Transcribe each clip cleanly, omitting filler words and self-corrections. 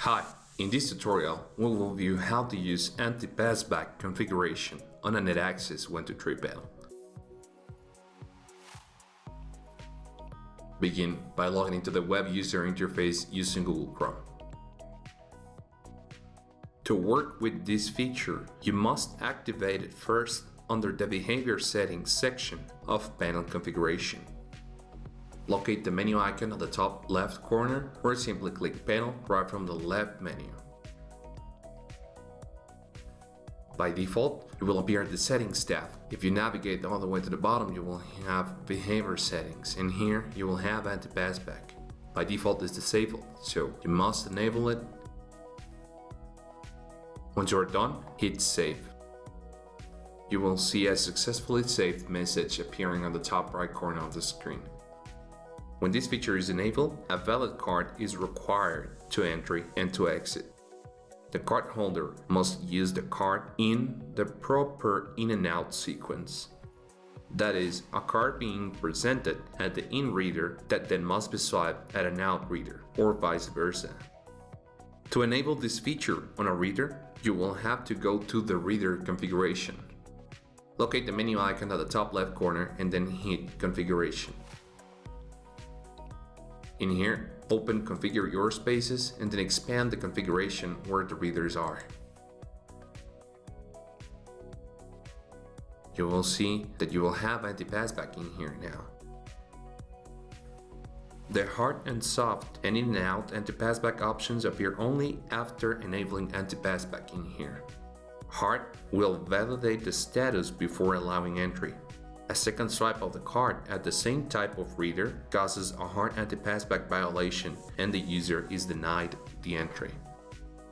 Hi, in this tutorial we will view how to use Anti-Passback configuration on a NetAXS 123 panel. Begin by logging into the web user interface using Google Chrome. To work with this feature, you must activate it first under the Behavior Settings section of Panel Configuration. Locate the menu icon at the top left corner or simply click Panel right from the left menu. By default, it will appear at the Settings tab. If you navigate all the way to the bottom, you will have Behavior Settings, and here you will have Anti-Passback. By default, it's disabled, so you must enable it. Once you are done, hit Save. You will see a successfully saved message appearing on the top right corner of the screen. When this feature is enabled, a valid card is required to enter and to exit. The card holder must use the card in the proper in and out sequence. That is, a card being presented at the in reader that then must be swiped at an out reader, or vice versa. To enable this feature on a reader, you will have to go to the reader configuration. Locate the menu icon at the top left corner and then hit Configuration. In here, open Configure Your Spaces and then expand the configuration where the readers are. You will see that you will have Anti-Passback in here now. The hard and soft and in and out Anti-Passback options appear only after enabling Anti-Passback in here. Hard will validate the status before allowing entry. A second swipe of the card at the same type of reader causes a hard Anti-Passback violation and the user is denied the entry.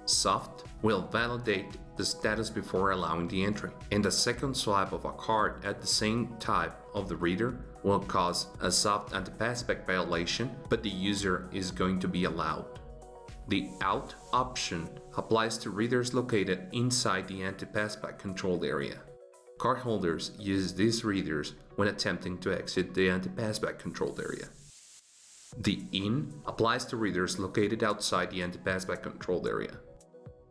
Soft will validate the status before allowing the entry, and a second swipe of a card at the same type of the reader will cause a soft Anti-Passback violation, but the user is going to be allowed. The Out option applies to readers located inside the Anti-Passback controlled area. Card holders use these readers when attempting to exit the Anti-Passback controlled area. The In applies to readers located outside the Anti-Passback controlled area.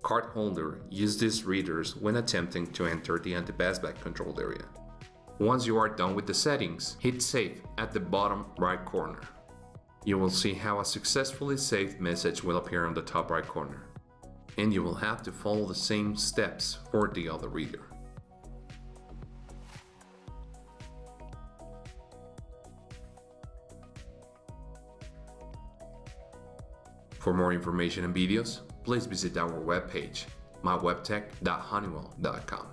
Card holder use these readers when attempting to enter the Anti-Passback controlled area. Once you are done with the settings, hit Save at the bottom right corner. You will see how a successfully saved message will appear on the top right corner. And you will have to follow the same steps for the other reader. For more information and videos, please visit our webpage, mywebtech.honeywell.com.